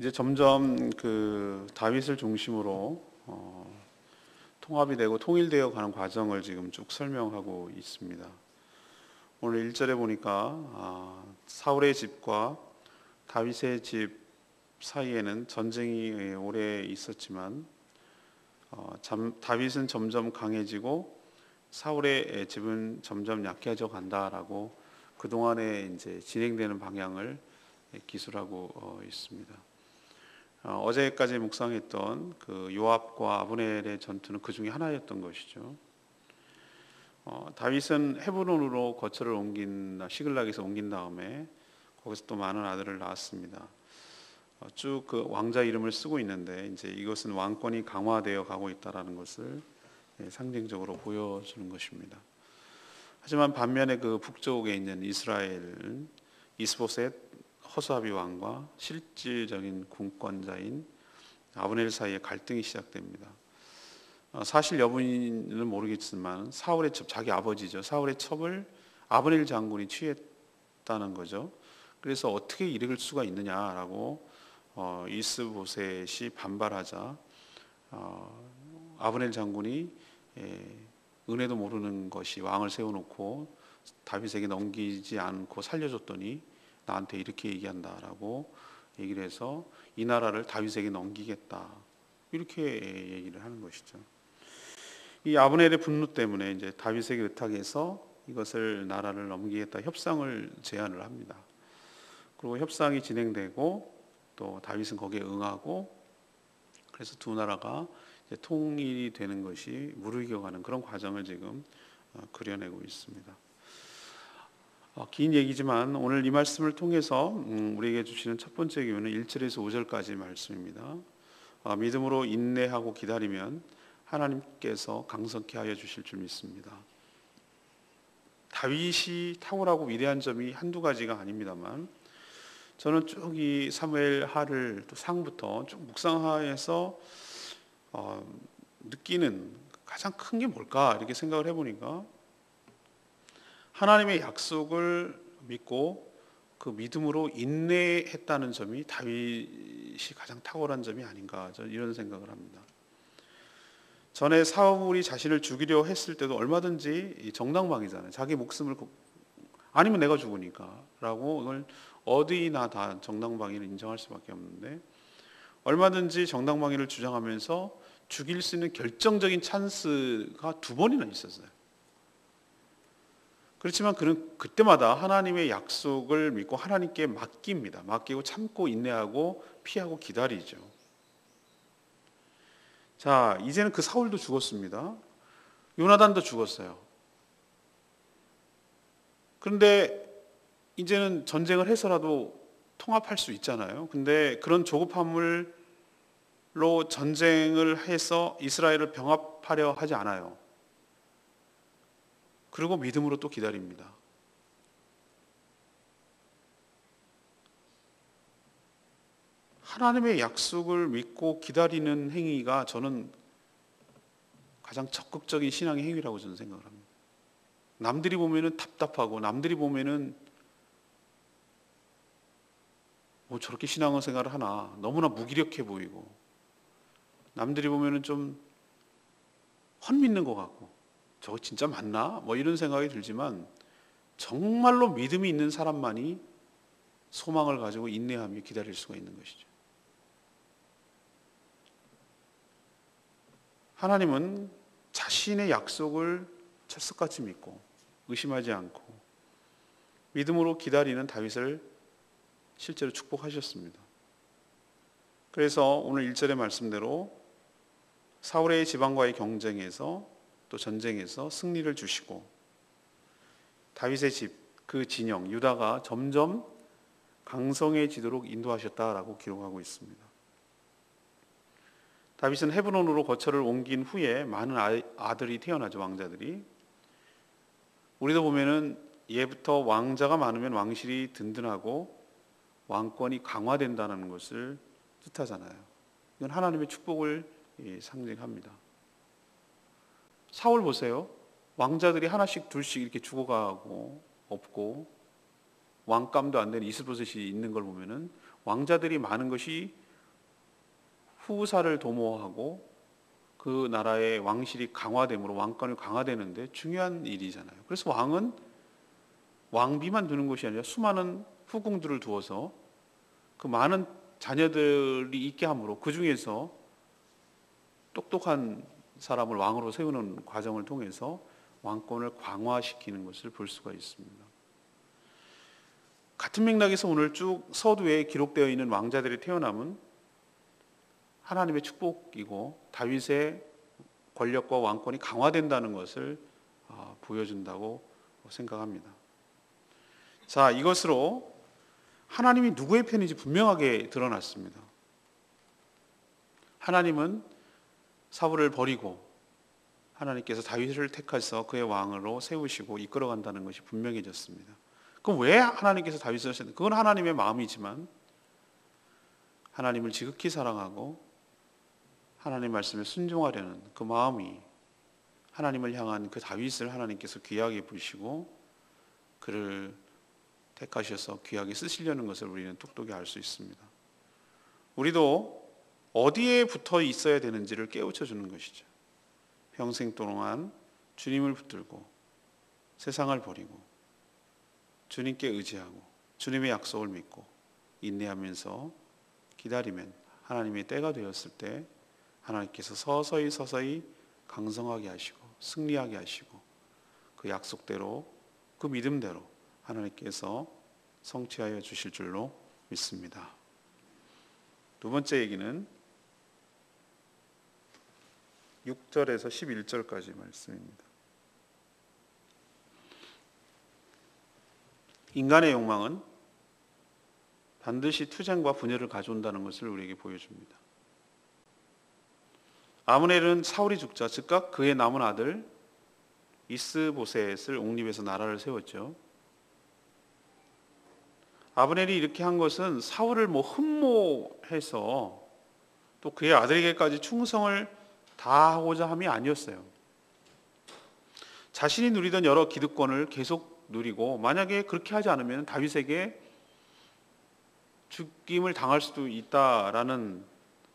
이제 점점 그 다윗을 중심으로 통합이 되고 통일되어 가는 과정을 지금 쭉 설명하고 있습니다. 오늘 1절에 보니까 사울의 집과 다윗의 집 사이에는 전쟁이 오래 있었지만 다윗은 점점 강해지고 사울의 집은 점점 약해져 간다라고 그동안에 이제 진행되는 방향을 기술하고 있습니다. 어제까지 묵상했던 그 요압과 아브넬의 전투는 그 중에 하나였던 것이죠. 다윗은 헤브론으로 거처를 시글락에서 옮긴 다음에 거기서 또 많은 아들을 낳았습니다. 쭉 그 왕자 이름을 쓰고 있는데 이제 이것은 왕권이 강화되어 가고 있다라는 것을 상징적으로 보여주는 것입니다. 하지만 반면에 그 북쪽에 있는 이스라엘 이스보셋 허수아비 왕과 실질적인 군권자인 아브넬 사이에 갈등이 시작됩니다. 사실 여부는 모르겠지만 사울의 첩, 자기 아버지죠. 사울의 첩을 아브넬 장군이 취했다는 거죠. 그래서 어떻게 이럴 수가 있느냐라고 이스보셋이 반발하자 아브넬 장군이 은혜도 모르는 것이 왕을 세워놓고 다윗에게 넘기지 않고 살려줬더니 나한테 이렇게 얘기한다라고 얘기를 해서 이 나라를 다윗에게 넘기겠다 이렇게 얘기를 하는 것이죠. 이 아브넬의 분노 때문에 이제 다윗에게 의탁해서 이것을 나라를 넘기겠다 협상을 제안을 합니다. 그리고 협상이 진행되고 또 다윗은 거기에 응하고 그래서 두 나라가 이제 통일이 되는 것이 무르익어가는 그런 과정을 지금 그려내고 있습니다. 긴 얘기지만 오늘 이 말씀을 통해서 우리에게 주시는 첫 번째 교훈은 1절에서 5절까지 말씀입니다. 믿음으로 인내하고 기다리면 하나님께서 강성케 하여 주실 줄 믿습니다. 다윗이 탁월하고 위대한 점이 한두 가지가 아닙니다만 저는 쭉 이 사무엘 하를 또 상부터 쭉 묵상하여서 느끼는 가장 큰 게 뭘까 이렇게 생각을 해보니까 하나님의 약속을 믿고 그 믿음으로 인내했다는 점이 다윗이 가장 탁월한 점이 아닌가 저는 이런 생각을 합니다. 전에 사울이 자신을 죽이려 했을 때도 얼마든지 정당방위잖아요. 자기 목숨을 아니면 내가 죽으니까 라고 오늘 어디나 다 정당방위를 인정할 수밖에 없는데 얼마든지 정당방위를 주장하면서 죽일 수 있는 결정적인 찬스가 두 번이나 있었어요. 그렇지만 그는 그때마다 하나님의 약속을 믿고 하나님께 맡깁니다. 맡기고 참고 인내하고 피하고 기다리죠. 자, 이제는 그 사울도 죽었습니다. 요나단도 죽었어요. 그런데 이제는 전쟁을 해서라도 통합할 수 있잖아요. 근데 그런 조급함으로 전쟁을 해서 이스라엘을 병합하려 하지 않아요. 그리고 믿음으로 또 기다립니다. 하나님의 약속을 믿고 기다리는 행위가 저는 가장 적극적인 신앙의 행위라고 저는 생각을 합니다. 남들이 보면은 답답하고 남들이 보면은 뭐 저렇게 신앙생활을 하나 너무나 무기력해 보이고 남들이 보면은 좀 헛믿는 것 같고 저거 진짜 맞나? 뭐 이런 생각이 들지만 정말로 믿음이 있는 사람만이 소망을 가지고 인내하며 기다릴 수가 있는 것이죠. 하나님은 자신의 약속을 철석같이 믿고 의심하지 않고 믿음으로 기다리는 다윗을 실제로 축복하셨습니다. 그래서 오늘 1절의 말씀대로 사울의 지방과의 경쟁에서 또 전쟁에서 승리를 주시고 다윗의 집, 그 진영, 유다가 점점 강성해지도록 인도하셨다라고 기록하고 있습니다. 다윗은 헤브론으로 거처를 옮긴 후에 많은 아들이 태어나죠, 왕자들이. 우리도 보면은 예부터 왕자가 많으면 왕실이 든든하고 왕권이 강화된다는 것을 뜻하잖아요. 이건 하나님의 축복을 상징합니다. 사울 보세요. 왕자들이 하나씩 둘씩 이렇게 죽어가고 없고 왕감도 안 되는 이스보셋이 있는 걸 보면은 왕자들이 많은 것이 후사를 도모하고 그 나라의 왕실이 강화됨으로 왕권이 강화되는데 중요한 일이잖아요. 그래서 왕은 왕비만 두는 것이 아니라 수많은 후궁들을 두어서 그 많은 자녀들이 있게 함으로 그 중에서 똑똑한 사람을 왕으로 세우는 과정을 통해서 왕권을 강화시키는 것을 볼 수가 있습니다. 같은 맥락에서 오늘 쭉 서두에 기록되어 있는 왕자들의 태어남은 하나님의 축복이고 다윗의 권력과 왕권이 강화된다는 것을 보여준다고 생각합니다. 자, 이것으로 하나님이 누구의 편인지 분명하게 드러났습니다. 하나님은 사울을 버리고 하나님께서 다윗을 택하셔서 그의 왕으로 세우시고 이끌어간다는 것이 분명해졌습니다. 그럼 왜 하나님께서 다윗을 하셨는지, 그건 하나님의 마음이지만 하나님을 지극히 사랑하고 하나님 말씀에 순종하려는 그 마음이 하나님을 향한 그 다윗을 하나님께서 귀하게 부르시고 그를 택하셔서 귀하게 쓰시려는 것을 우리는 똑똑히 알 수 있습니다. 우리도 어디에 붙어 있어야 되는지를 깨우쳐 주는 것이죠. 평생 동안 주님을 붙들고 세상을 버리고 주님께 의지하고 주님의 약속을 믿고 인내하면서 기다리면 하나님의 때가 되었을 때 하나님께서 서서히 강성하게 하시고 승리하게 하시고 그 약속대로 그 믿음대로 하나님께서 성취하여 주실 줄로 믿습니다. 두 번째 얘기는 6절에서 11절까지 말씀입니다. 인간의 욕망은 반드시 투쟁과 분열을 가져온다는 것을 우리에게 보여줍니다. 아므넬은 사울이 죽자 즉각 그의 남은 아들 이스보셋을 옹립해서 나라를 세웠죠. 아브넬이 이렇게 한 것은 사울을 흠모해서 또 그의 아들에게까지 충성을 다하고자 함이 아니었어요. 자신이 누리던 여러 기득권을 계속 누리고 만약에 그렇게 하지 않으면 다윗에게 죽임을 당할 수도 있다라는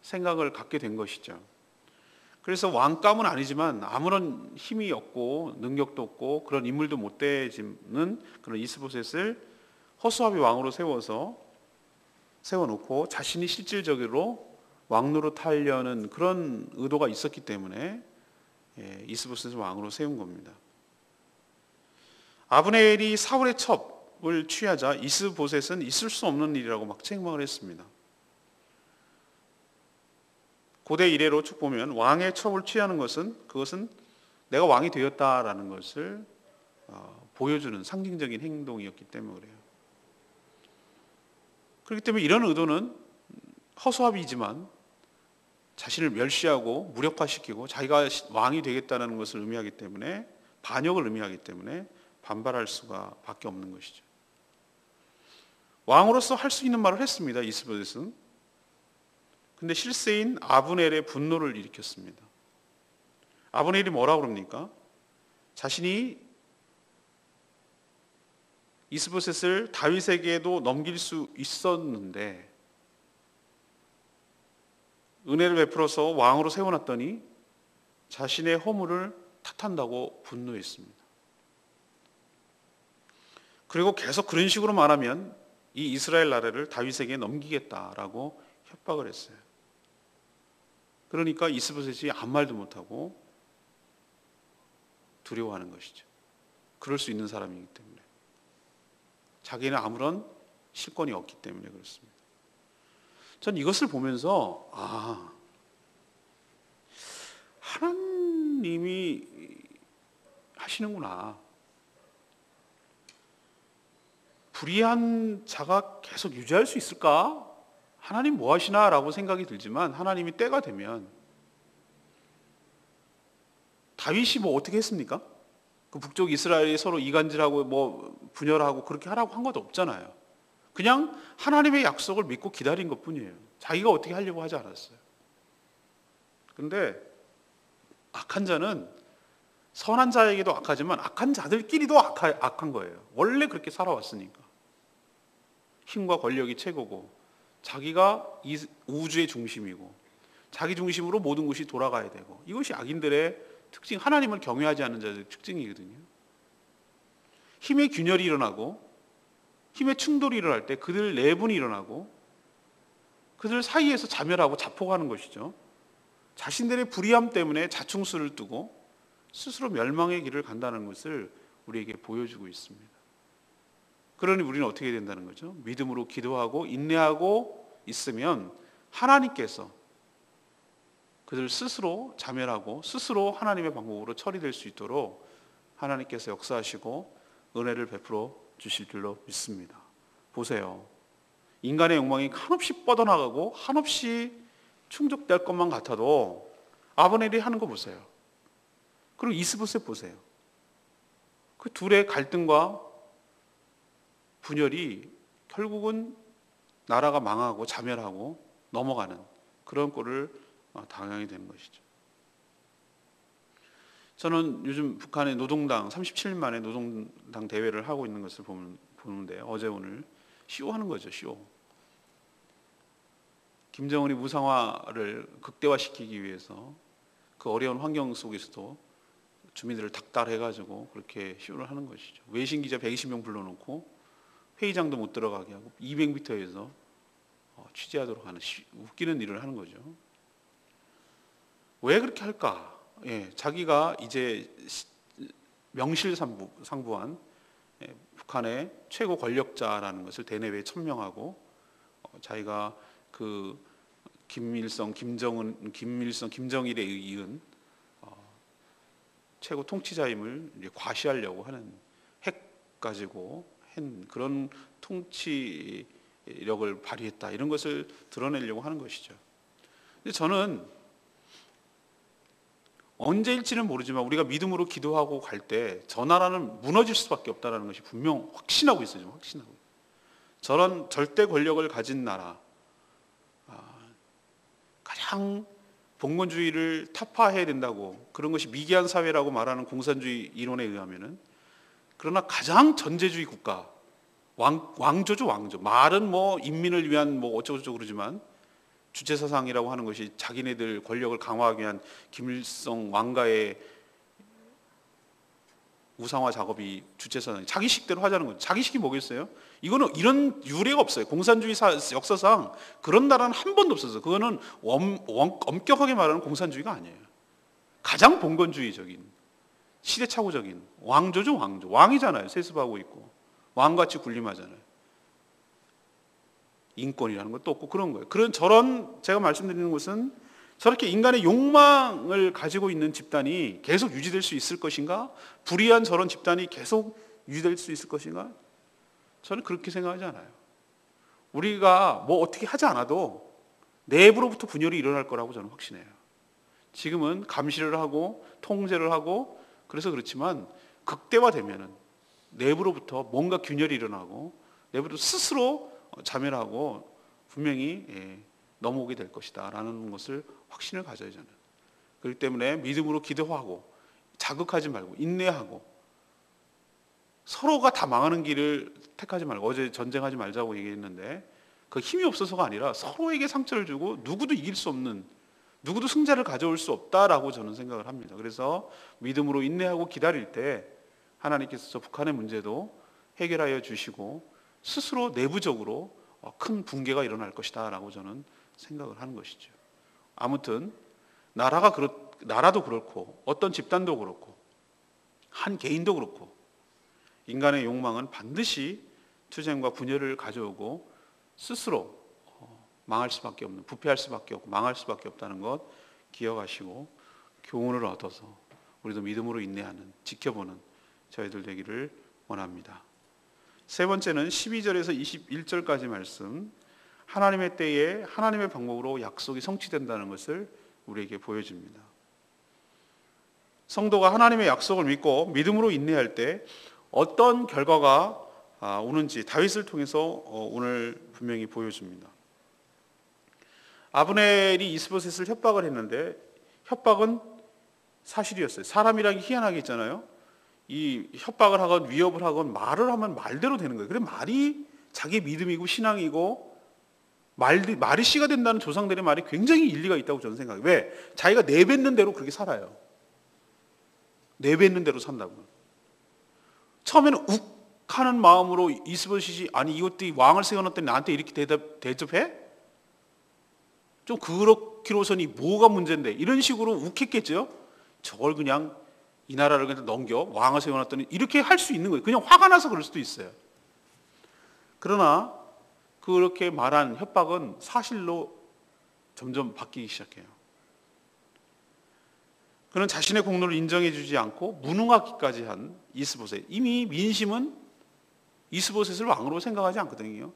생각을 갖게 된 것이죠. 그래서 왕감은 아니지만 아무런 힘이 없고 능력도 없고 그런 인물도 못 되지는 그런 이스보셋을 허수아비 왕으로 세워놓고 자신이 실질적으로 왕노릇 하려는 그런 의도가 있었기 때문에 이스보셋을 왕으로 세운 겁니다. 아브넬이 사울의 첩을 취하자 이스보셋은 있을 수 없는 일이라고 막 책망을 했습니다. 고대 이래로 쭉 보면 왕의 첩을 취하는 그것은 내가 왕이 되었다라는 것을 보여주는 상징적인 행동이었기 때문에 그래요. 그렇기 때문에 이런 의도는 허수아비이지만 자신을 멸시하고 무력화시키고 자기가 왕이 되겠다는 것을 의미하기 때문에 반역을 의미하기 때문에 반발할 수가 밖에 없는 것이죠. 왕으로서 할 수 있는 말을 했습니다. 이스보셋은. 근데 실세인 아브넬의 분노를 일으켰습니다. 아브넬이 뭐라고 그럽니까? 자신이 이스보셋을 다윗에게도 넘길 수 있었는데 은혜를 베풀어서 왕으로 세워놨더니 자신의 허물을 탓한다고 분노했습니다. 그리고 계속 그런 식으로 말하면 이 이스라엘 나라를 다윗에게 넘기겠다라고 협박을 했어요. 그러니까 이스보셋이 아무 말도 못하고 두려워하는 것이죠. 그럴 수 있는 사람이기 때문에. 자기는 아무런 실권이 없기 때문에 그렇습니다. 전 이것을 보면서 하나님이 하시는구나. 불의한 자가 계속 유지할 수 있을까? 하나님 뭐 하시나? 라고 생각이 들지만 하나님이 때가 되면 다윗이 어떻게 했습니까? 그 북쪽 이스라엘이 서로 이간질하고 분열하고 그렇게 하라고 한 것도 없잖아요. 그냥 하나님의 약속을 믿고 기다린 것 뿐이에요. 자기가 어떻게 하려고 하지 않았어요. 그런데 악한 자는 선한 자에게도 악하지만 악한 자들끼리도 악한 거예요. 원래 그렇게 살아왔으니까. 힘과 권력이 최고고 자기가 이 우주의 중심이고 자기 중심으로 모든 것이 돌아가야 되고, 이것이 악인들의 특징, 하나님을 경외하지 않는 자들의 특징이거든요. 힘의 균열이 일어나고 힘의 충돌이 일어날 때 그들 내분이 일어나고 그들 사이에서 자멸하고 자폭하는 것이죠. 자신들의 불의함 때문에 자충수를 두고 스스로 멸망의 길을 간다는 것을 우리에게 보여주고 있습니다. 그러니 우리는 어떻게 된다는 거죠? 믿음으로 기도하고 인내하고 있으면 하나님께서 그들 스스로 자멸하고 스스로 하나님의 방법으로 처리될 수 있도록 하나님께서 역사하시고 은혜를 베풀어 주실 줄로 믿습니다. 보세요. 인간의 욕망이 한없이 뻗어나가고 한없이 충족될 것만 같아도 아브넬이 하는 거 보세요. 그리고 이스보셋 보세요. 그 둘의 갈등과 분열이 결국은 나라가 망하고 자멸하고 넘어가는 그런 꼴을 당하게 되는 것이죠. 저는 요즘 북한의 노동당 37년 만에 노동당 대회를 하고 있는 것을 보는데 어제 오늘 쇼하는 거죠. 쇼. 김정은이 무상화를 극대화시키기 위해서 그 어려운 환경 속에서도 주민들을 닥달해가지고 그렇게 쇼를 하는 것이죠. 외신 기자 120명 불러놓고 회의장도 못 들어가게 하고 200m에서 취재하도록 하는 웃기는 일을 하는 거죠. 왜 그렇게 할까? 자기가 이제 명실상부한 북한의 최고 권력자라는 것을 대내외에 천명하고 자기가 그 김일성, 김정일에 이은 최고 통치자임을 이제 과시하려고 하는 핵 가지고 한 그런 통치력을 발휘했다, 이런 것을 드러내려고 하는 것이죠. 근데 저는 언제일지는 모르지만 우리가 믿음으로 기도하고 갈 때 저 나라는 무너질 수밖에 없다는 것이 분명 확신하고 있어요. 지금 확신하고. 저런 절대 권력을 가진 나라, 가장 봉건주의를 타파해야 된다고, 그런 것이 미개한 사회라고 말하는 공산주의 이론에 의하면은, 그러나 가장 전제주의 국가, 왕조죠, 왕조. 말은 뭐 인민을 위한 뭐 어쩌고저쩌고 그러지만 주체사상이라고 하는 것이 자기네들 권력을 강화하기 위한 김일성 왕가의 우상화 작업이 주체사상, 자기식대로 하자는 거죠. 자기식이 뭐겠어요? 이거는 이런 유례가 없어요. 공산주의 역사상 그런 나라는 한 번도 없었어요. 그거는 엄격하게 말하는 공산주의가 아니에요. 가장 봉건주의적인, 시대착오적인 왕조죠, 왕조. 왕이잖아요. 세습하고 있고 왕같이 군림하잖아요. 인권이라는 것도 없고 그런 거예요. 저런 제가 말씀드리는 것은 저렇게 인간의 욕망을 가지고 있는 집단이 계속 유지될 수 있을 것인가? 불의한 저런 집단이 계속 유지될 수 있을 것인가? 저는 그렇게 생각하지 않아요. 우리가 뭐 어떻게 하지 않아도 내부로부터 분열이 일어날 거라고 저는 확신해요. 지금은 감시를 하고 통제를 하고 그래서 그렇지만 극대화되면은 내부로부터 뭔가 균열이 일어나고 내부로 스스로 자멸하고 분명히 넘어오게 될 것이다 라는 것을 확신을 가져야 하잖아요. 그렇기 때문에 믿음으로 기도하고 자극하지 말고 인내하고 서로가 다 망하는 길을 택하지 말고, 어제 전쟁하지 말자고 얘기했는데 그 힘이 없어서가 아니라 서로에게 상처를 주고 누구도 이길 수 없는, 누구도 승자를 가져올 수 없다라고 저는 생각을 합니다. 그래서 믿음으로 인내하고 기다릴 때 하나님께서 저 북한의 문제도 해결하여 주시고 스스로 내부적으로 큰 붕괴가 일어날 것이다 라고 저는 생각을 하는 것이죠. 아무튼 나라도 그렇고 어떤 집단도 그렇고 한 개인도 그렇고 인간의 욕망은 반드시 투쟁과 분열을 가져오고 스스로 망할 수밖에 없는, 부패할 수밖에 없고 망할 수밖에 없다는 것 기억하시고 교훈을 얻어서 우리도 믿음으로 인내하는, 지켜보는 저희들 되기를 원합니다. 세 번째는 12절에서 21절까지 말씀, 하나님의 때에 하나님의 방법으로 약속이 성취된다는 것을 우리에게 보여줍니다. 성도가 하나님의 약속을 믿고 믿음으로 인내할 때 어떤 결과가 오는지 다윗을 통해서 오늘 분명히 보여줍니다. 아브넬이 이스보셋을 협박을 했는데 협박은 사실이었어요. 사람이라는 게 희한하게 있잖아요. 이 협박을 하건 위협을 하건 말을 하면 말대로 되는 거예요. 그래 말이 자기 믿음이고 신앙이고 말이 씨가 된다는 조상들의 말이 굉장히 일리가 있다고 저는 생각해요. 왜? 자기가 내뱉는 대로 그렇게 살아요. 내뱉는 대로 산다고요. 처음에는 욱하는 마음으로 이스보셋이 아니 이것들이 왕을 세워놨더니 나한테 이렇게 대접해? 좀 그렇기로서는 뭐가 문제인데 이런 식으로 욱했겠죠. 저걸 그냥 이 나라를 그냥 넘겨 왕을 세워놨더니 이렇게 할 수 있는 거예요. 그냥 화가 나서 그럴 수도 있어요. 그러나 그렇게 말한 협박은 사실로 점점 바뀌기 시작해요. 그는 자신의 공로를 인정해 주지 않고 무능하기까지 한 이스보셋. 이미 민심은 이스보셋을 왕으로 생각하지 않거든요.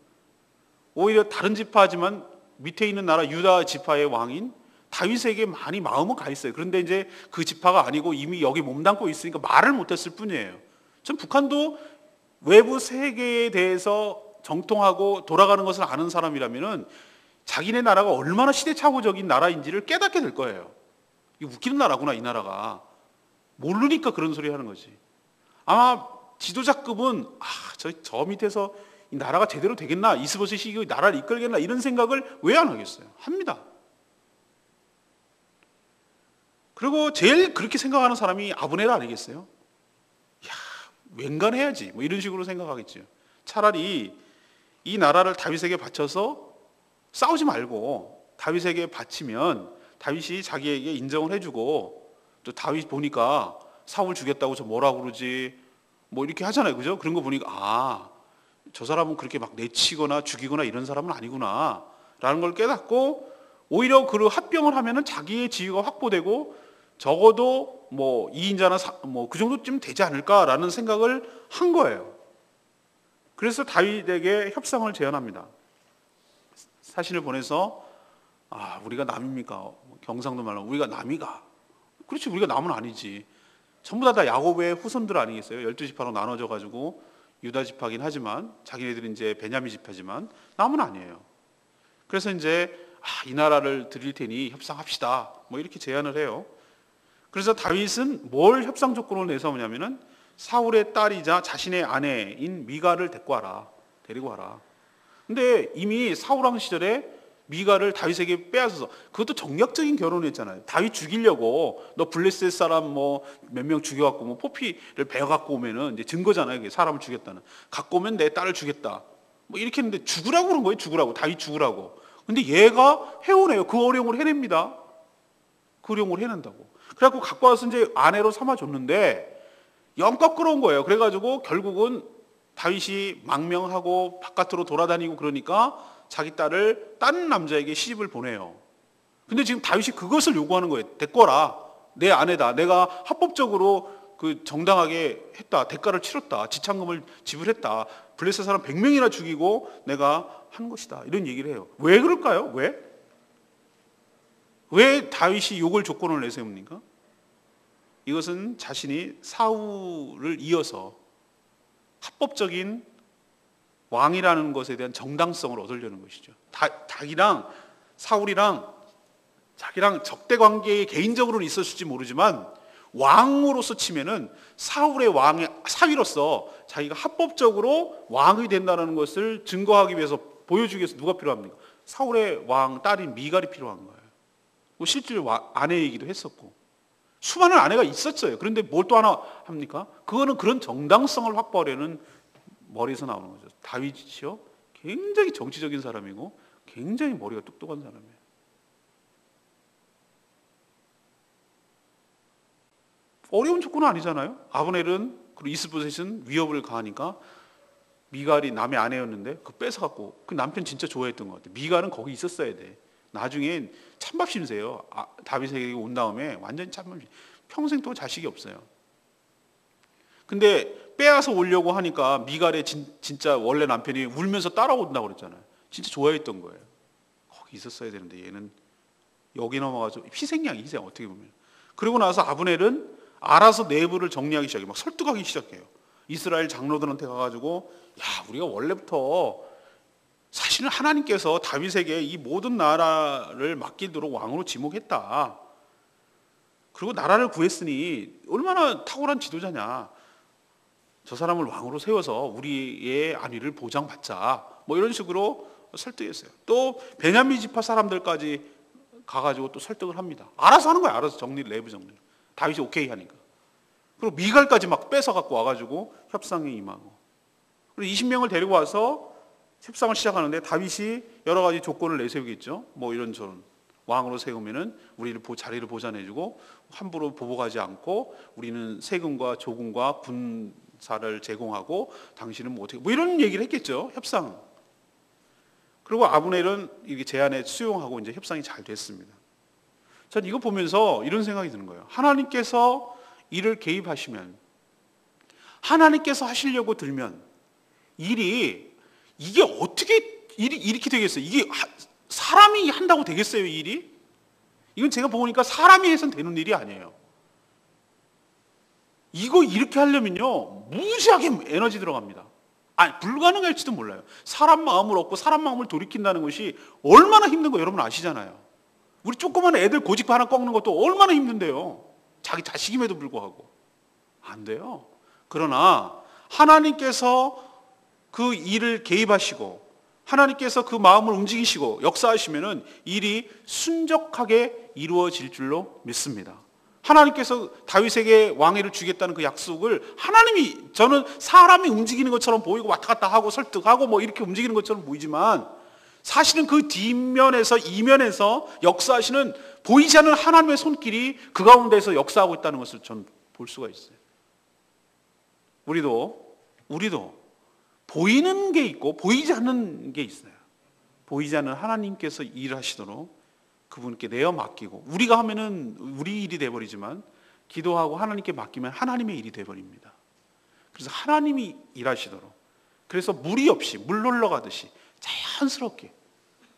오히려 다른 지파지만 밑에 있는 나라 유다 지파의 왕인 다윗에게 많이 마음은 가 있어요. 그런데 이제 그 지파가 아니고 이미 여기 몸담고 있으니까 말을 못했을 뿐이에요. 전 북한도 외부 세계에 대해서 정통하고 돌아가는 것을 아는 사람이라면은 자기네 나라가 얼마나 시대착오적인 나라인지를 깨닫게 될 거예요. 이 웃기는 나라구나 이 나라가. 모르니까 그런 소리 하는 거지. 아마 지도자급은 저 밑에서 이 나라가 제대로 되겠나, 이스보셋이 나라를 이끌겠나 이런 생각을 왜 안 하겠어요? 합니다. 그리고 제일 그렇게 생각하는 사람이 아브넬 아니겠어요? 야, 웬간해야지 뭐 이런 식으로 생각하겠죠. 차라리 이 나라를 다윗에게 바쳐서 싸우지 말고 다윗에게 바치면 다윗이 자기에게 인정을 해주고 또 다윗 보니까 사울 죽였다고 저 뭐라 그러지 뭐 이렇게 하잖아요. 그죠? 그런 거 보니까 저 사람은 그렇게 막 내치거나 죽이거나 이런 사람은 아니구나 라는 걸 깨닫고 오히려 그 합병을 하면은 자기의 지위가 확보되고 적어도 뭐 2인자나 뭐 그 정도쯤 되지 않을까라는 생각을 한 거예요. 그래서 다윗에게 협상을 제안합니다. 사신을 보내서 우리가 남입니까? 경상도 말로 우리가 남이가. 그렇지, 우리가 남은 아니지. 전부 다 야곱의 후손들 아니겠어요? 12지파로 나눠져 가지고 유다 지파긴 하지만 자기네들은 이제 베냐민 지파지만 남은 아니에요. 그래서 이제 이 나라를 드릴 테니 협상합시다. 뭐 이렇게 제안을 해요. 그래서 다윗은 뭘 협상 조건을 내세우냐면은 사울의 딸이자 자신의 아내인 미갈을 데리고 와라. 근데 이미 사울왕 시절에 미갈을 다윗에게 빼앗아서 그것도 정략적인 결혼을 했잖아요. 다윗 죽이려고 너 블레셋 사람 뭐 몇 명 죽여갖고 뭐 포피를 베어갖고 오면은 이제 증거잖아요. 사람을 죽였다는. 갖고 오면 내 딸을 주겠다. 뭐 이렇게 했는데 죽으라고 그런 거예요. 죽으라고. 다윗 죽으라고. 근데 얘가 해오네요. 그 어려움을 해냅니다. 그 어려움을 해낸다고. 그래갖고 갖고 와서 이제 아내로 삼아줬는데 영 거꾸러운 거예요. 그래가지고 결국은 다윗이 망명하고 바깥으로 돌아다니고 그러니까 자기 딸을 다른 남자에게 시집을 보내요. 근데 지금 다윗이 그것을 요구하는 거예요. 데리고 와라. 내 아내다. 내가 합법적으로 그 정당하게 했다. 대가를 치렀다. 지참금을 지불했다. 블레셋 사람 100명이나 죽이고 내가 한 것이다. 이런 얘기를 해요. 왜 그럴까요? 왜 다윗이 요걸 조건을 내세웁니까? 이것은 자신이 사울을 이어서 합법적인 왕이라는 것에 대한 정당성을 얻으려는 것이죠. 자기랑 사울이랑 자기랑 적대 관계에 개인적으로는 있었을지 모르지만 왕으로서 치면은 사울의 왕의 사위로서 자기가 합법적으로 왕이 된다는 것을 증거하기 위해서 보여주기 위해서 누가 필요합니까? 사울의 왕 딸인 미갈이 필요한 거예요. 뭐 실제로 아내이기도 했었고 수많은 아내가 있었어요. 그런데 뭘 또 하나 합니까? 그거는 그런 정당성을 확보하려는 머리에서 나오는 거죠. 다윗이요, 굉장히 정치적인 사람이고 굉장히 머리가 똑똑한 사람이에요. 어려운 조건은 아니잖아요. 아브넬은 그리고 이스보셋은 위협을 가하니까 미갈이 남의 아내였는데 그 뺏어갖고 그 남편 진짜 좋아했던 것 같아요. 미갈은 거기 있었어야 돼. 나중에 찬밥 심세요. 다윗에게 온 다음에 완전히 찬밥 심. 평생 또 자식이 없어요. 근데 빼앗아 오려고 하니까 미갈의 진짜 원래 남편이 울면서 따라온다고 그랬잖아요. 진짜 좋아했던 거예요. 거기 있었어야 되는데 얘는 여기 넘어가서 희생 어떻게 보면. 그리고 나서 아브넬은 알아서 내부를 정리하기 시작해요. 막 설득하기 시작해요. 이스라엘 장로들한테 가가지고 우리가 원래부터 사실은 하나님께서 다윗에게 이 모든 나라를 맡기도록 왕으로 지목했다. 그리고 나라를 구했으니 얼마나 탁월한 지도자냐. 저 사람을 왕으로 세워서 우리의 안위를 보장받자. 뭐 이런 식으로 설득했어요. 또 베냐민 지파 사람들까지 가가지고 또 설득을 합니다. 알아서 하는 거예요. 알아서 정리, 내부 정리. 다윗이 오케이 하니까. 그리고 미갈까지 막 뺏어 갖고 와가지고 협상에 임하고. 그리고 20명을 데리고 와서 협상을 시작하는데 다윗이 여러 가지 조건을 내세우겠죠. 뭐 이런저런. 왕으로 세우면은 우리를 자리를 보장해주고 함부로 보복하지 않고 우리는 세금과 조금과 군사를 제공하고 당신은 뭐 어떻게 뭐 이런 얘기를 했겠죠. 협상. 그리고 아브넬은 이게 제안에 수용하고 이제 협상이 잘 됐습니다. 전 이거 보면서 이런 생각이 드는 거예요. 하나님께서 일을 개입하시면, 하나님께서 하시려고 들면 이게 어떻게 일이 이렇게 되겠어요? 이게 사람이 한다고 되겠어요, 이 일이? 이건 제가 보니까 사람이 해서는 되는 일이 아니에요. 이거 이렇게 하려면요, 무지하게 에너지 들어갑니다. 아니, 불가능할지도 몰라요. 사람 마음을 얻고 사람 마음을 돌이킨다는 것이 얼마나 힘든 거 여러분 아시잖아요. 우리 조그만 애들 고집 하나 꺾는 것도 얼마나 힘든데요. 자기 자식임에도 불구하고. 안 돼요. 그러나 하나님께서 그 일을 개입하시고 하나님께서 그 마음을 움직이시고 역사하시면은 일이 순적하게 이루어질 줄로 믿습니다. 하나님께서 다윗에게 왕위를 주겠다는 그 약속을 하나님이, 저는 사람이 움직이는 것처럼 보이고 왔다 갔다 하고 설득하고 뭐 이렇게 움직이는 것처럼 보이지만 사실은 그 뒷면에서 이면에서 역사하시는 보이지 않는 하나님의 손길이 그 가운데서 역사하고 있다는 것을 저는 볼 수가 있어요. 우리도 보이는 게 있고 보이지 않는 게 있어요. 보이지 않는 하나님께서 일하시도록 그분께 내어 맡기고, 우리가 하면은 우리 일이 돼버리지만 기도하고 하나님께 맡기면 하나님의 일이 돼버립니다. 그래서 하나님이 일하시도록, 그래서 무리 없이 물 흘러가듯이 자연스럽게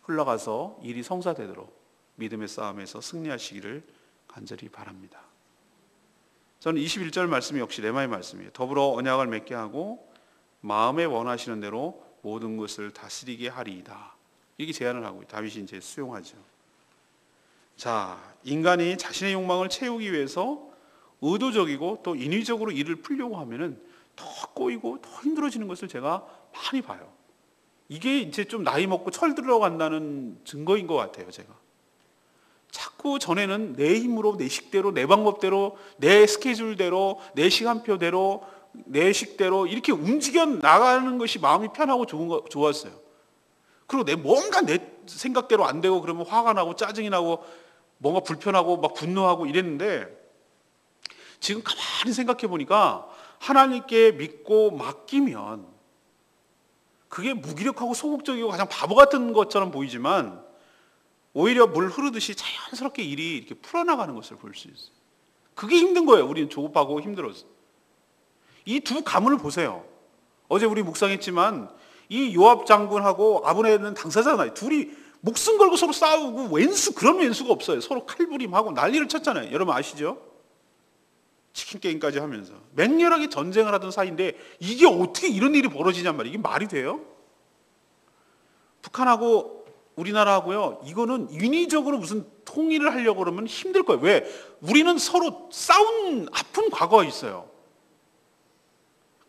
흘러가서 일이 성사되도록 믿음의 싸움에서 승리하시기를 간절히 바랍니다. 저는 21절 말씀이 역시 레마의 말씀이에요. 더불어 언약을 맺게 하고 마음에 원하시는 대로 모든 것을 다스리게 하리이다. 이렇게 제안을 하고 다윗이 이제 수용하죠. 자, 인간이 자신의 욕망을 채우기 위해서 의도적이고 또 인위적으로 일을 풀려고 하면은 더 꼬이고 더 힘들어지는 것을 제가 많이 봐요. 이게 이제 좀 나이 먹고 철 들어간다는 증거인 것 같아요, 제가. 자꾸 전에는 내 힘으로, 내 식대로, 내 방법대로, 내 스케줄대로, 내 시간표대로, 내 식대로 이렇게 움직여 나가는 것이 마음이 편하고 좋았어요. 그리고 뭔가 내 생각대로 안 되고 그러면 화가 나고 짜증이 나고 뭔가 불편하고 막 분노하고 이랬는데, 지금 가만히 생각해 보니까 하나님께 믿고 맡기면 그게 무기력하고 소극적이고 가장 바보 같은 것처럼 보이지만 오히려 물 흐르듯이 자연스럽게 일이 이렇게 풀어나가는 것을 볼 수 있어요. 그게 힘든 거예요. 우리는 조급하고 힘들어서. 이 두 가문을 보세요. 어제 우리 묵상했지만 이 요압 장군하고 아브넬은 당사자잖아요. 둘이 목숨 걸고 서로 싸우고 그런 왼수가 없어요. 서로 칼부림하고 난리를 쳤잖아요. 여러분 아시죠? 치킨 게임까지 하면서 맹렬하게 전쟁을 하던 사이인데 이게 어떻게 이런 일이 벌어지냔 말이에요. 이게 말이 돼요? 북한하고 우리나라하고요, 이거는 인위적으로 무슨 통일을 하려고 그러면 힘들 거예요. 왜? 우리는 서로 싸운 아픈 과거가 있어요.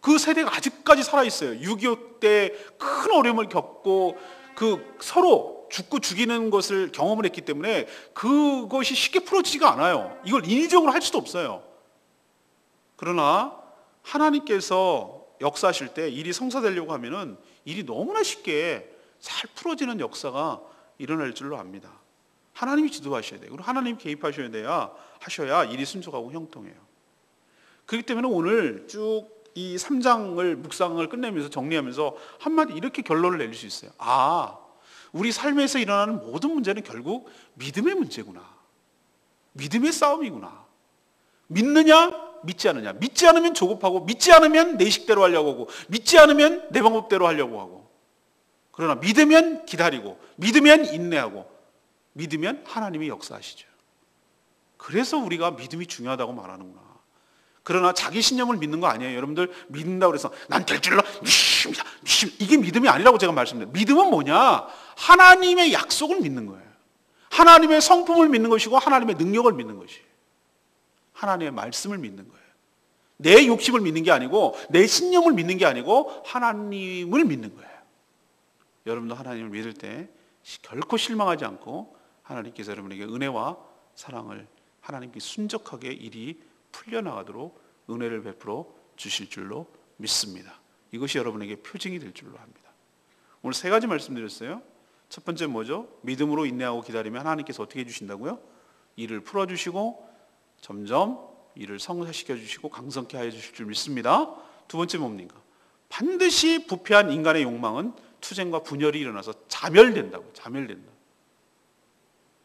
그 세대가 아직까지 살아있어요. 6.25 때 큰 어려움을 겪고 그 서로 죽고 죽이는 것을 경험을 했기 때문에 그것이 쉽게 풀어지지가 않아요. 이걸 인위적으로 할 수도 없어요. 그러나 하나님께서 역사하실 때 일이 성사되려고 하면은 일이 너무나 쉽게 잘 풀어지는 역사가 일어날 줄로 압니다. 하나님이 지도하셔야 돼요. 그리고 하나님 하셔야 일이 순적하고 형통해요. 그렇기 때문에 오늘 쭉 이 3장을 묵상을 끝내면서 정리하면서 한마디 이렇게 결론을 내릴 수 있어요. 우리 삶에서 일어나는 모든 문제는 결국 믿음의 문제구나. 믿음의 싸움이구나. 믿느냐 믿지 않느냐. 믿지 않으면 조급하고, 믿지 않으면 내 식대로 하려고 하고, 믿지 않으면 내 방법대로 하려고 하고, 그러나 믿으면 기다리고, 믿으면 인내하고, 믿으면 하나님이 역사하시죠. 그래서 우리가 믿음이 중요하다고 말하는구나. 그러나 자기 신념을 믿는 거 아니에요. 여러분들 믿는다고 해서 난 될 줄로 이게 믿음이 아니라고 제가 말씀드려요. 믿음은 뭐냐? 하나님의 약속을 믿는 거예요. 하나님의 성품을 믿는 것이고 하나님의 능력을 믿는 것이에요. 하나님의 말씀을 믿는 거예요. 내 욕심을 믿는 게 아니고, 내 신념을 믿는 게 아니고 하나님을 믿는 거예요. 여러분도 하나님을 믿을 때 결코 실망하지 않고 하나님께서 여러분에게 은혜와 사랑을 하나님께 순적하게 일이 풀려나가도록 은혜를 베풀어 주실 줄로 믿습니다. 이것이 여러분에게 표징이 될 줄로 합니다. 오늘 세 가지 말씀드렸어요. 첫 번째 뭐죠? 믿음으로 인내하고 기다리면 하나님께서 어떻게 해주신다고요? 일을 풀어주시고 점점 일을 성사시켜 주시고 강성케 하여 주실 줄 믿습니다. 두 번째 뭡니까? 반드시 부패한 인간의 욕망은 투쟁과 분열이 일어나서 자멸된다고. 자멸된다.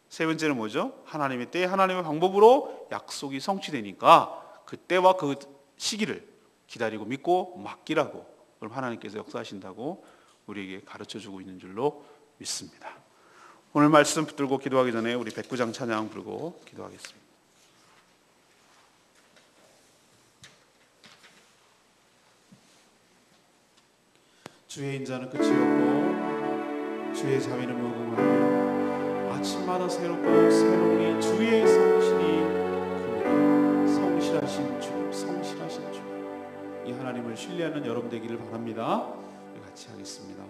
세 번째는 뭐죠? 하나님의 때 하나님의 방법으로 약속이 성취되니까 그 때와 그 시기를 기다리고 믿고 맡기라고. 그럼 하나님께서 역사하신다고 우리에게 가르쳐주고 있는 줄로 믿습니다. 오늘 말씀 붙들고 기도하기 전에 우리 백구장 찬양 부르고 기도하겠습니다. 주의 인자는 끝이 없고 주의 자비는 무궁하며 아침마다 새롭고 새로우니 주의 성실이 큽니다. 성실하신 주님, 성실하신 주님, 이 하나님을 신뢰하는 여러분 되기를 바랍니다. 우리 같이 하겠습니다.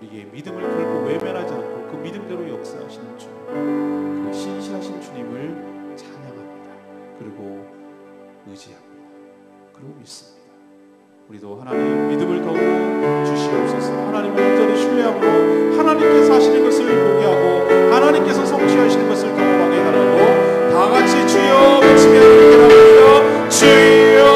우리의 믿음을 결코 외면하지 않고 그 믿음대로 역사하시는 주님, 그 신실하신 주님을 찬양합니다. 그리고 의지합니다. 그리고 믿습니다. 우리도 하나님 믿음을 더욱 주시옵소서. 하나님을 온전히 신뢰함으로 하나님께서 하시는 것을 보게 하고 하나님께서 성취하시는 것을 경험하게 해달라고 다 같이 주여 외치며 기도합니다. 주여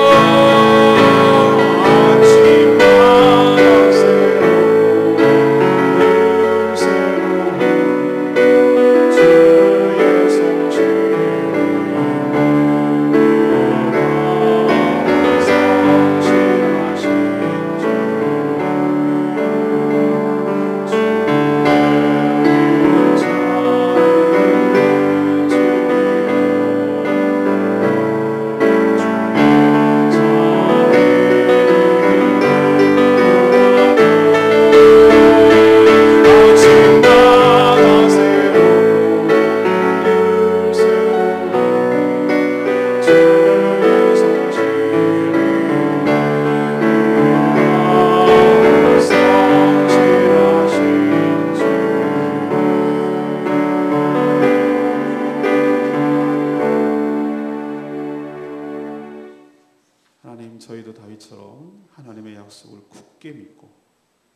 저희도 다윗처럼 하나님의 약속을 굳게 믿고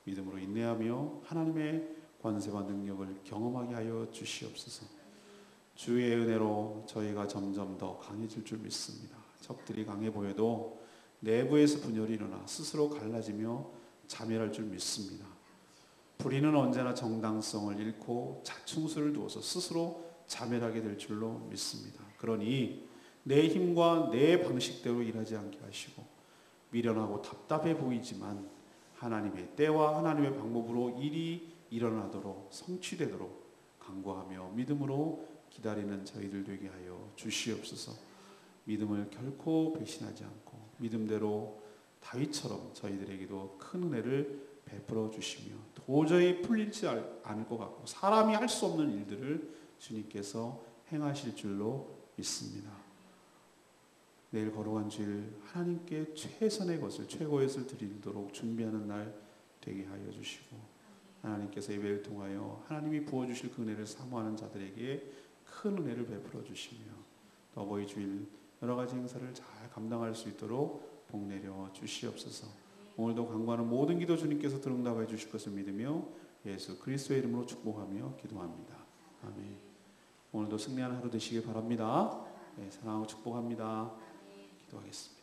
믿음으로 인내하며 하나님의 권세와 능력을 경험하게 하여 주시옵소서. 주의 은혜로 저희가 점점 더 강해질 줄 믿습니다. 적들이 강해 보여도 내부에서 분열이 일어나 스스로 갈라지며 자멸할 줄 믿습니다. 불의는 언제나 정당성을 잃고 자충수를 두어서 스스로 자멸하게 될 줄로 믿습니다. 그러니 내 힘과 내 방식대로 일하지 않게 하시고 미련하고 답답해 보이지만 하나님의 때와 하나님의 방법으로 일이 일어나도록 성취되도록 간구하며 믿음으로 기다리는 저희들 되게 하여 주시옵소서. 믿음을 결코 배신하지 않고 믿음대로 다윗처럼 저희들에게도 큰 은혜를 베풀어 주시며 도저히 풀리지 않을 것 같고 사람이 할 수 없는 일들을 주님께서 행하실 줄로 믿습니다. 내일 거룩한 주일 하나님께 최선의 것을 최고의 것을 드리도록 준비하는 날 되게 하여 주시고 하나님께서 예배를 통하여 하나님이 부어주실 그 은혜를 사모하는 자들에게 큰 은혜를 베풀어 주시며 또 어버이 주일 여러 가지 행사를 잘 감당할 수 있도록 복 내려 주시옵소서. 오늘도 간구하는 모든 기도 주님께서 들응답해 주실 것을 믿으며 예수 그리스도의 이름으로 축복하며 기도합니다. 아멘. 오늘도 승리하는 하루 되시길 바랍니다. 네, 사랑하고 축복합니다. 기도하겠습니다.